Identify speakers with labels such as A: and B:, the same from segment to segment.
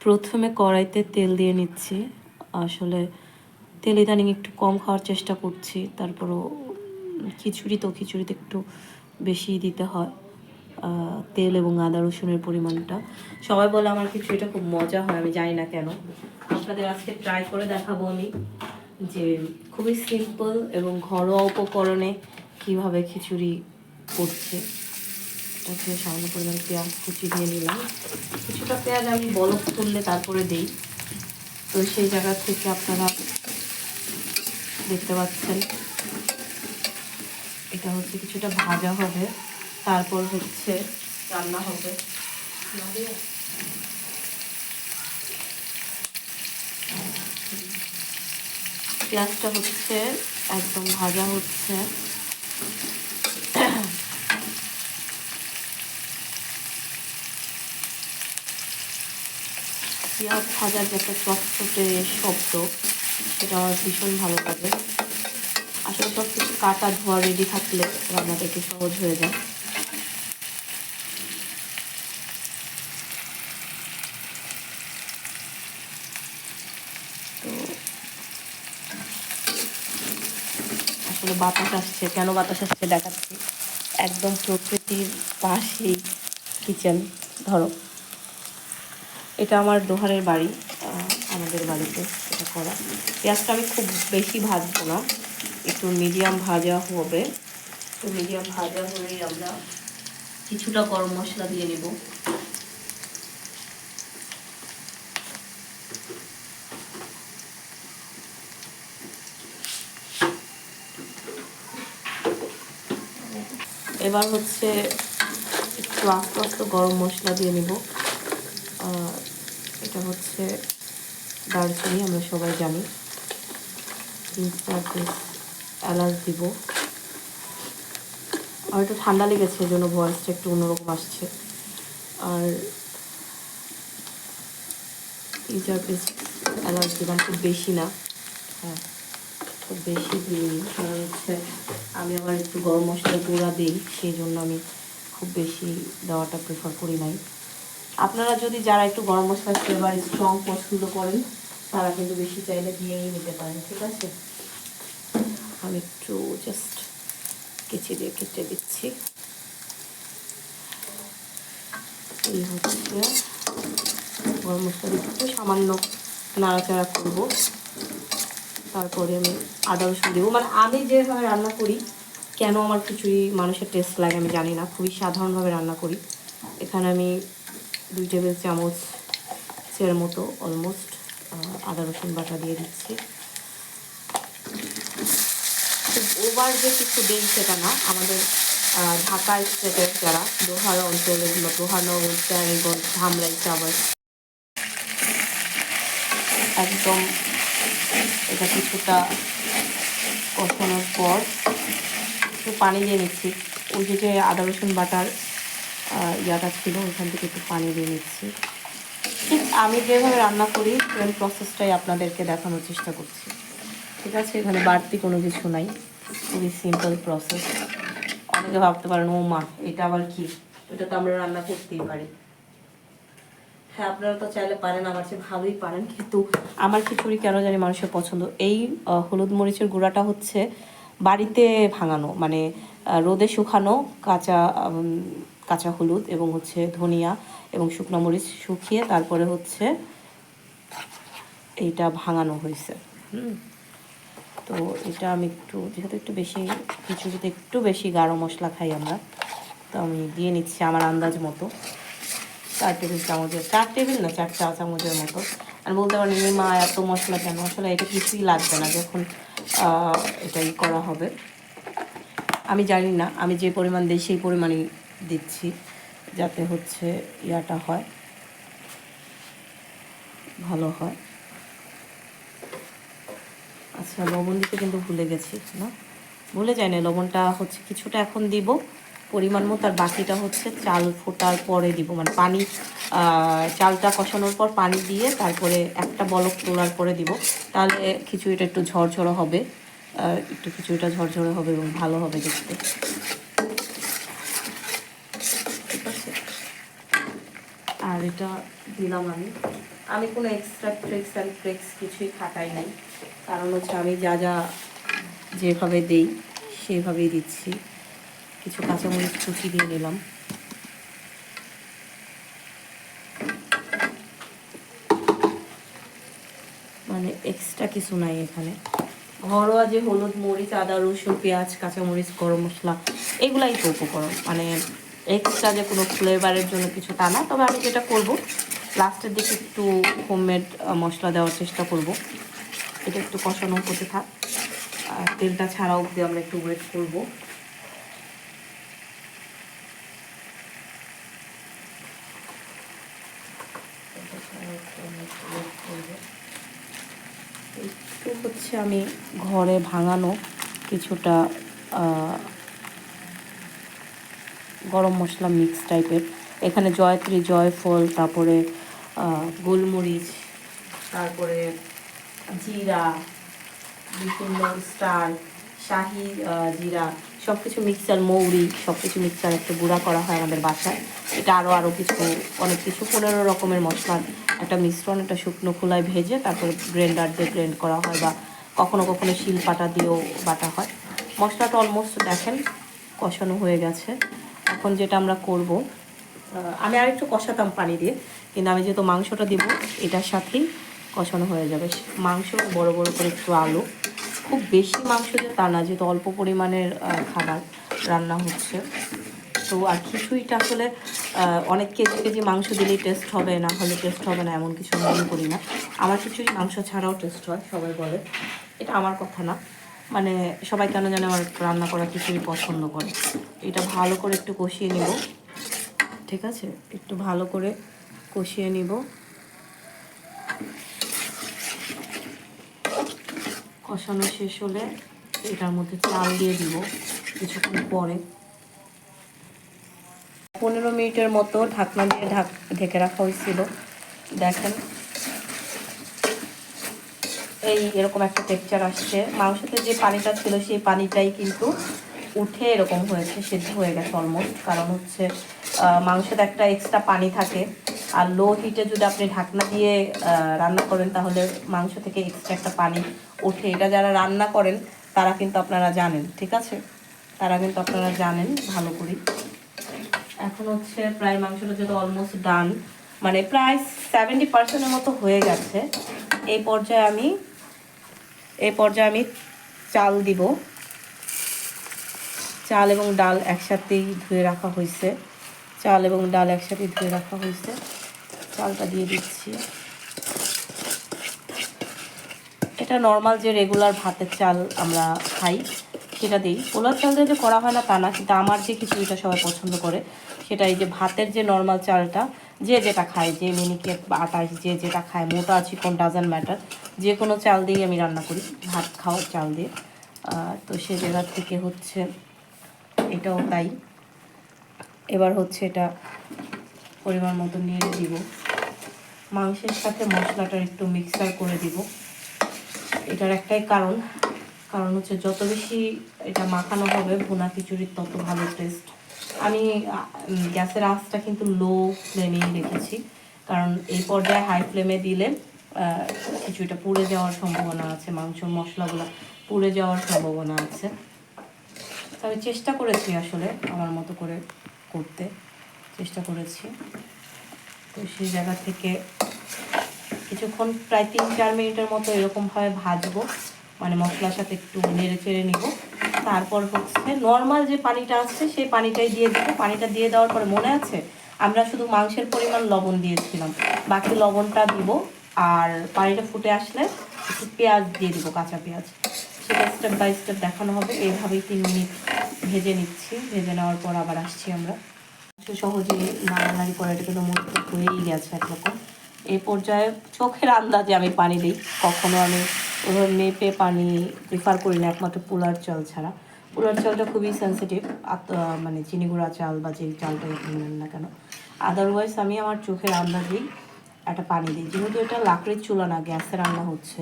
A: প্রথমে কড়াইতে তেল দিয়ে নিচ্ছি। আসলে তেল ইদানিং একটু কম খাওয়ার চেষ্টা করছি, তারপরও খিচুড়িতে একটু বেশি দিতে হয় তেল এবং আদা রসুনের পরিমাণটা। সবাই বলে আমার খিচুড়িটা খুব মজা হয়, আমি জানি না কেন। আপনাদের আজকে ট্রাই করে দেখাবো আমি যে খুবই সিম্পল এবং ঘরোয়া উপকরণে কিভাবে খিচুড়ি করছে। এটাকে সামান্য পরিমাণ পেঁয়াজ কুচি দিয়ে নিলাম। কিছুটা পেঁয়াজ আমি বলক তুললে তারপরে দিই, তো সেই জায়গা থেকে আপনারা দেখতে পাচ্ছেন এটা হচ্ছে কিছুটা ভাজা হবে, তারপর হচ্ছে রান্না হবে। পেঁয়াজটা হচ্ছে একদম ভাজা হচ্ছে। পেঁয়াজ ভাজার যে একটা চটচটে শব্দ, সেটা আমার ভীষণ ভালো লাগে। আসলে সব কিছু কাটা ধোয়া রেডি থাকলে রান্নাটা একটু সহজ হয়ে যায়। তো আসলে বাতাস আসছে, কেন বাতাস আসছে দেখাচ্ছি। একদম প্রকৃতির পাশেই কিচেন। ধরো, এটা আমার দোহারের বাড়ি, আমাদের বাড়িতে এটা করা। পেঁয়াজটা আমি খুব বেশি ভাজবো না, একটু মিডিয়াম ভাজা হবে। তো মিডিয়াম ভাজা হলেই আমরা কিছুটা গরম মশলা দিয়ে নেব। এবার হচ্ছে একটু আস্তে আস্তে গরম মশলা দিয়ে নেব। এটা হচ্ছে দারচিনি, আমরা সবাই জানি। 3-4 পিস এলাচ দিব। আর একটু ঠান্ডা লেগেছে, এই জন্য ভয়েসটা একটু অন্যরকম আসছে। আর 3-4 পিস এলাচ দিলাম, খুব বেশি না। হ্যাঁ, খুব বেশি দিই, কারণ হচ্ছে আমি আবার একটু গরম মশলা গুঁড়া দিই, সেই জন্য আমি খুব বেশি দেওয়াটা প্রেফার করি নাই। আপনারা যদি যারা একটু গরম মশলার ফ্লেভার স্ট্রং পছন্দ করেন, তারা কিন্তু বেশি চাইলে দিয়েই নিতে পারেন, ঠিক আছে। আমি একটু জাস্ট কেচি দিয়ে কেটে দিচ্ছি। এই হচ্ছে গরম মশলা একটু সামান্য নাড়াচাড়া করব, তারপরে আমি আদা রসুন দেবো। মানে আমি যেভাবে রান্না করি, কেন আমার খিচুড়ি মানুষের টেস্ট লাগে আমি জানি না, খুবই সাধারণভাবে রান্না করি। এখানে আমি 2 টেবিল চামচের মতো অলমোস্ট আদা রসুন বাটা দিয়ে দিচ্ছি। ওভার যে কিছু দেই সেটা না। আমাদের ঢাকা স্টেটের যারা দোহার অঞ্চলে, দোহার নগর, চাঁপাইগঞ্জ, ধামরাই, চাবল, একদম এটা কিছুটা কষানোর পর একটু পানি দিয়ে নিচ্ছি। ওই যে আদা রসুন বাটার ইয়াটা ছিল, ওইখান থেকে একটু পানি দিয়ে নিচ্ছি। ঠিক আমি যেভাবে রান্না করি সেম প্রসেসটাই আপনাদেরকে দেখানোর চেষ্টা করছি, ঠিক আছে। এখানে বাড়তি কোনো কিছু নাই, খুবই সিম্পল প্রসেস। অনেকে ভাবতে পারেন ও মা, এটা আবার কি, এটা তো আমরা রান্না করতেই পারি। হ্যাঁ, আপনারা তো চাইলে পারেন, আমার চেয়ে ভালোই পারেন, কিন্তু আমার খিচুড়ি কেন জানি মানুষের পছন্দ। এই হলুদ মরিচের গুঁড়াটা হচ্ছে বাড়িতে ভাঙানো, মানে রোদে শুকানো কাঁচা কাঁচা হলুদ এবং হচ্ছে ধনিয়া এবং শুকনো মরিচ শুকিয়ে তারপরে হচ্ছে এইটা ভাঙানো হয়েছে। তো এটা আমি একটু, যেহেতু একটু বেশি খিচুড়িতে একটু বেশি গাঢ় মশলা খাই আমরা, তো আমি দিয়ে নিচ্ছি আমার আন্দাজ মতো 4 টেবিল চামচের, 4 টেবিল না 4 চা চামচের মতো। আর বলতে পারেন মা এত মশলা কেন, আসলে এটা কিছুই লাগবে না যখন এটাই করা হবে। আমি জানি না, আমি যে পরিমাণ দিই সেই পরিমাণই দিচ্ছি, যাতে হচ্ছে ইয়াটা হয়, ভালো হয়। আচ্ছা, লবণ দিতে কিন্তু ভুলে গেছি না, ভুলে যাই না, লবণটা হচ্ছে কিছুটা এখন দিব পরিমাণ মতো, আর বাকিটা হচ্ছে চাল ফোটার পরে দিব, মানে পানি, চালটা কষানোর পর পানি দিয়ে তারপরে একটা বলক তোলার পরে দিব। তাহলে খিচুড়িটা একটু ঝরঝরে হবে, একটু খিচুড়িটা ঝরঝরে হবে এবং ভালো হবে দেখতে, ঠিক আছে। আর এটা দিলাম আমি, আমি কোনো এক্সট্রা ট্রিক্স অ্যান্ড ট্রিক্স কিছুই খাটাই নাই, কারণ হচ্ছে আমি যা যা যেভাবে দিই সেভাবেই দিচ্ছি। কিছু কাঁচামরিচ কুচি দিয়ে নিলাম। মানে এক্সট্রা কিছু নাই এখানে। ঘরোয়া যে হলুদ, মরিচ, আদা, রসুন, পেঁয়াজ, কাঁচামরিচ, গরম মশলা এগুলাই তো উপকরণ। মানে এক্সট্রা যে কোনো ফ্লেভারের জন্য কিছু তা না। তবে আমি যেটা করব, লাস্টের দিকে একটু হোমমেড মশলা দেওয়ার চেষ্টা করব। এটা একটু কষানো হতে থাক, আর তেলটা ছাড়া অবধি আমরা একটু ওয়েট করব। একটু হচ্ছে আমি ঘরে ভাঙানো কিছুটা গরম মশলা মিক্স টাইপের, এখানে জয়ত্রী, জয়ফল, তারপরে গোলমরিচ, তারপরে জিরা, বিভিন্ন স্টার, শাহি জিরা, সব কিছু মিক্সার, মৌরি, সব কিছু মিক্সার একটা গুঁড়া করা হয় আমাদের বাসায়। এটা আরও কিছু অনেক কিছু 15 রকমের মশলার একটা মিশ্রণ, একটা শুকনো খোলায় ভেজে তারপরে গ্রাইন্ডার দিয়ে গ্রাইন্ড করা হয়, বা কখনো কখনো শিলপাটা দিয়েও বাটা হয়। মশলাটা অলমোস্ট দেখেন কষানো হয়ে গেছে। এখন যেটা আমরা করব, আমি আরেকটু কষাতাম পানি দিয়ে, কিন্তু আমি যেহেতু মাংসটা দিব এটার সাথেই কষানো হয়ে যাবে। মাংস বড় বড় করে একটু আলু, খুব বেশি মাংস যে তা না, যেহেতু অল্প পরিমাণের খাবার রান্না হচ্ছে। তো আর খিচুড়িটা আসলে অনেক কেজি কেজি মাংস দিলেই টেস্ট হবে, না হলে টেস্ট হবে না এমন কিছু মনে করি না। আমার খিচুড়ি মাংস ছাড়াও টেস্ট হয়, সবাই বলে। এটা আমার কথা না, মানে সবাই কেন জানে আমার রান্না করা খিচুড়ি পছন্দ করে। এটা ভালো করে একটু কষিয়ে নিব, ঠিক আছে? একটু ভালো করে কষিয়ে নিব। কষানো শেষ হলে এটার মধ্যে চাল দিয়ে দিব কিছুক্ষণ পরে। 15 মিনিটের মতো ঢাকনা দিয়ে ঢেকে রাখা হয়েছিল। দেখেন এরকম একটা টেক্সচার আসছে। মাংসতে যে পানিটা ছিল সেই পানিটাই কিন্তু উঠে এরকম হয়েছে, সেদ্ধ হয়ে গেছে অলমোস্ট। কারণ হচ্ছে মাংসতে একটা এক্সট্রা পানি থাকে, আর লো হিটে যদি আপনি ঢাকনা দিয়ে রান্না করেন তাহলে মাংস থেকে এক্সট্রা একটা পানি ওঠে। এটা যারা রান্না করেন তারা কিন্তু আপনারা জানেন, ঠিক আছে? তারা কিন্তু আপনারা জানেন ভালো করে। এখন হচ্ছে প্রায় মাংসটা যেহেতু অলমোস্ট ডান, মানে প্রায় 70%-এর মতো হয়ে গেছে। এই পর্যায়ে আমি চাল দিব। চাল এবং ডাল একসাথেই ধুয়ে রাখা হয়েছে। চালটা দিয়ে দিচ্ছি। এটা নর্মাল যে রেগুলার ভাতের চাল আমরা খাই সেটা দিই। পোলার চাল দিয়ে যে করা হয় না তা না, কিন্তু আমার যে খিচুড়িটা সবাই পছন্দ করে সেটা এই যে ভাতের যে নর্মাল চালটা, যে যেটা খায়, যে মিনিকেট বা আটাশ যে যেটা খায়, মোটা চিকন ডাজন্ট ম্যাটার, যে কোনো চাল দিয়েই আমি রান্না করি, ভাত খাওয়ার চাল দিয়ে। তো সে জায়গা থেকে হচ্ছে এটাও তাই। এবার হচ্ছে এটা পরিমাণ মতো নিয়ে দিব। মাংসের সাথে মশলাটার একটু মিক্সার করে দিব। এটার একটাই কারণ হচ্ছে যত বেশি এটা মাখানো হবে ভুনা খিচুড়ির তত ভালো টেস্ট। আমি গ্যাসের আঁচটা কিন্তু লো ফ্লেমেই রেখেছি, কারণ এই পর্যায়ে হাই ফ্লেমে দিলে খিচুড়িটা পুড়ে যাওয়ার সম্ভাবনা আছে, মাংস মশলাগুলো পুড়ে যাওয়ার সম্ভাবনা আছে। তো আমি চেষ্টা করেছি আসলে আমার মতো করে করতে চেষ্টা করেছি। তো সেই জায়গা থেকে কিছুক্ষণ প্রায় 3-4 মিনিটের মতো এরকমভাবে ভাজবো, মানে মশলার সাথে একটু নেড়ে চেড়ে নিব। তারপর হচ্ছে নর্মাল যে পানিটা আছে সেই পানিটাই দিয়ে দেবো। পানিটা দিয়ে দেওয়ার পরে মনে আছে আমরা শুধু মাংসের পরিমাণ লবণ দিয়েছিলাম, বাকি লবণটা দিব। আর পানিটা ফুটে আসলে একটু পেঁয়াজ দিয়ে দিব, কাঁচা পেঁয়াজ। সেটা স্টেপ বাই স্টেপ দেখানো হবে। এইভাবেই 3 মিনিট ভেজে নিচ্ছি। ভেজে নেওয়ার পর আবার আসছি আমরা। সহজেই নাড়ানাড়ি করে এটা কিন্তু মধ্যে হয়েই গেছে একরকম। এই পর্যায়ে চোখের আন্দাজে আমি পানি দিই, কখনো আমি ওভাবে মেপে পানি প্রিফার করি না, একমাত্র পোলার চাল ছাড়া। পোলার চালটা খুবই সেন্সিটিভ, মানে চিনি গুঁড়া চাল বা যেই চালটাই আপনি নেন না কেন। আদারওয়াইজ আমি আমার চোখের আন্দাজেই একটা পানি দিই। যেহেতু এটা লাকড়ির চুলা না, গ্যাসে রান্না হচ্ছে,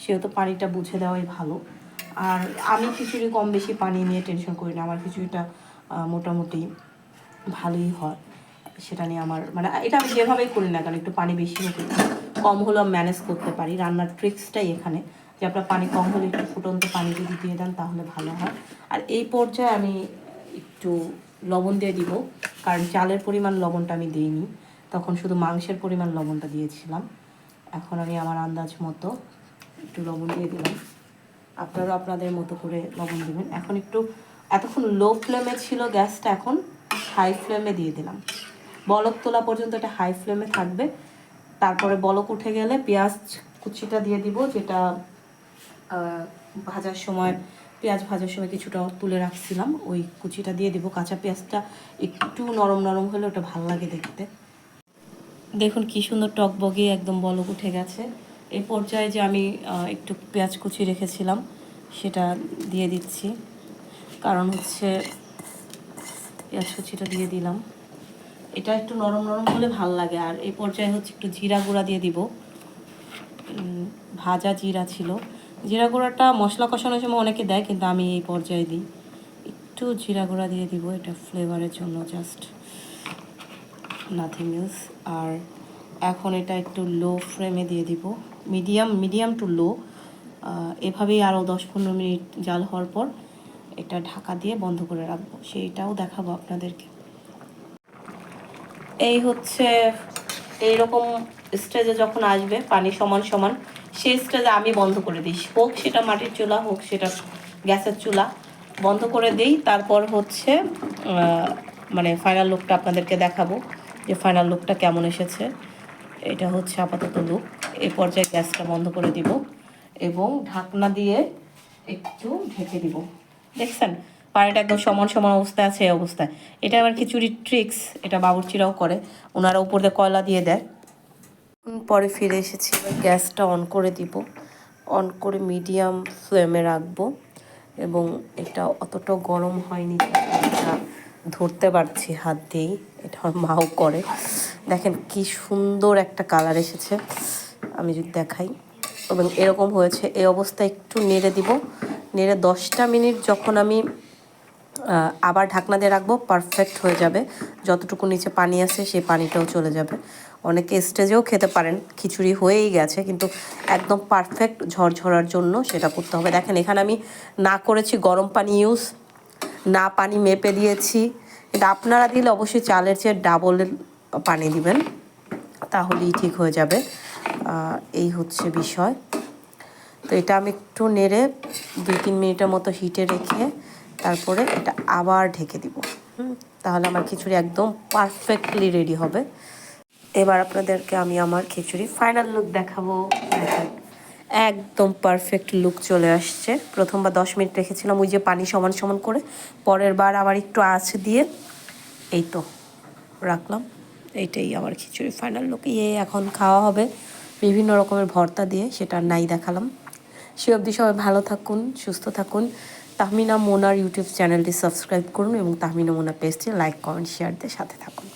A: সেহেতু পানিটা বুঝে দেওয়াই ভালো। আর আমি খিচুড়ি কম বেশি পানি নিয়ে টেনশন করি না, আমার খিচুড়িটা মোটামুটি ভালোই হয়। সেটা নিয়ে আমার মানে এটা আমি যেভাবেই করি না কেন একটু পানি বেশি হোক কম হলেও ম্যানেজ করতে পারি। রান্নার ট্রিক্সটাই এখানে যে আপনার পানি কম হলে একটু ফুটন্ত পানি যদি দিয়ে দেন তাহলে ভালো হয়। আর এই পর্যায়ে আমি একটু লবণ দিয়ে দিব, কারণ চালের পরিমাণ লবণটা আমি দিইনি, তখন শুধু মাংসের পরিমাণ লবণটা দিয়েছিলাম। এখন আমি আমার আন্দাজ মতো একটু লবণ দিয়ে দিলাম, আপনারা আপনাদের মতো করে লবণ দেবেন। এখন একটু এতক্ষণ লো ফ্লেমে ছিল গ্যাসটা, এখন হাই ফ্লেমে দিয়ে দিলাম। বলক তোলা পর্যন্ত এটা হাই ফ্লেমে থাকবে। তারপরে বলক উঠে গেলে পেঁয়াজ কুচিটা দিয়ে দিব, যেটা ভাজার সময় পেঁয়াজ ভাজার সময় কিছুটা তুলে রাখছিলাম, ওই কুচিটা দিয়ে দিব। কাঁচা পেঁয়াজটা একটু নরম নরম হলে ওটা ভালো লাগে দেখতে। দেখুন কি সুন্দর টকবগে একদম বলক উঠে গেছে। এই পর্যায়ে যে আমি একটু পেঁয়াজ কুচি রেখেছিলাম সেটা দিয়ে দিচ্ছি, কারণ হচ্ছে পেঁয়াজ কুচিটা দিয়ে দিলাম। এটা একটু নরম নরম হলে ভালো লাগে। আর এই পর্যায়ে হচ্ছে একটু জিরা গুঁড়া দিয়ে দিব, ভাজা জিরা ছিল। জিরা গুঁড়াটা মশলা কষানোর সময় অনেকে দেয়, কিন্তু আমি এই পর্যায়ে দিই। একটু জিরা গুঁড়া দিয়ে দিব, এটা ফ্লেভারের জন্য, জাস্ট নাথিং এলস। আর এখন এটা একটু লো ফ্লেমে দিয়ে দিব, মিডিয়াম টু লো। এভাবেই আরও 10-15 মিনিট জাল হওয়ার পর এটা ঢাকা দিয়ে বন্ধ করে রাখবো, সেইটাও দেখাবো আপনাদেরকে। এই হচ্ছে এইরকম স্টেজে যখন আসবে পানি সমান সমান, সেই স্টেজে আমি বন্ধ করে দিই, হোক সেটা মাটির চুলা হোক সেটা গ্যাসের চুলা, বন্ধ করে দিই। তারপর হচ্ছে মানে ফাইনাল লুকটা আপনাদেরকে দেখাবো যে ফাইনাল লুকটা কেমন এসেছে। এটা হচ্ছে আপাতত লুক। এই পর্যায়ে গ্যাসটা বন্ধ করে দিব এবং ঢাকনা দিয়ে একটু ঢেকে দিব। দেখছেন পানিটা একদম সমান সমান অবস্থায় আছে। এই অবস্থায় এটা আবার খিচুড়ির ট্রিক্স, এটা বাবুর্চিরাও করে, ওনারা উপর দিয়ে কয়লা দিয়ে দেয়। পরে ফিরে এসেছি, গ্যাসটা অন করে দিব, অন করে মিডিয়াম ফ্লেমে রাখবো এবং এটা অতটাও গরম হয়নি, এটা ধরতে পারছি হাত দিয়েই, এটা আমার মাও করে। দেখেন কি সুন্দর একটা কালার এসেছে, আমি যদি দেখাই, এবং এরকম হয়েছে। এই অবস্থায় একটু নেড়ে দিব, নেড়ে 10টা মিনিট যখন আমি আবার ঢাকনা দিয়ে রাখবো, পারফেক্ট হয়ে যাবে। যতটুকু নিচে পানি আছে সেই পানিটাও চলে যাবে। অনেকে স্টেজেও খেতে পারেন, খিচুড়ি হয়েই গেছে, কিন্তু একদম পারফেক্ট ঝরঝরার জন্য সেটা করতে হবে। দেখেন এখানে আমি না করেছি গরম পানি ইউজ, না পানি মেপে দিয়েছি, কিন্তু আপনারা দিলে অবশ্যই চালের চেয়ে ডাবল পানি দিবেন, তাহলেই ঠিক হয়ে যাবে। এই হচ্ছে বিষয়। তো এটা আমি একটু নেড়ে 2-3 মিনিটের মতো হিটে রেখে তারপরে এটা আবার ঢেকে দিব। তাহলে আমার খিচুড়ি একদম পারফেক্টলি রেডি হবে। এবার আপনাদেরকে আমি আমার খিচুড়ি ফাইনাল লুক দেখাবো। একদম পারফেক্ট লুক চলে আসছে। প্রথমবার 10 মিনিট রেখেছিলাম ওই যে পানি সমান সমান করে, পরের বার আবার একটু আঁচ দিয়ে এই তো রাখলাম। এইটাই আমার খিচুড়ি ফাইনাল লুক। এখন খাওয়া হবে বিভিন্ন রকমের ভর্তা দিয়ে, সেটা নাই দেখালাম। সে অবধি সবাই ভালো থাকুন, সুস্থ থাকুন। তাহমিনা মোনার ইউটিউব চ্যানেলটি সাবস্ক্রাইব করুন এবং তাহমিনা মোনা পেজটি লাইক, কমেন্ট, শেয়ার দিয়ে সাথে থাকুন।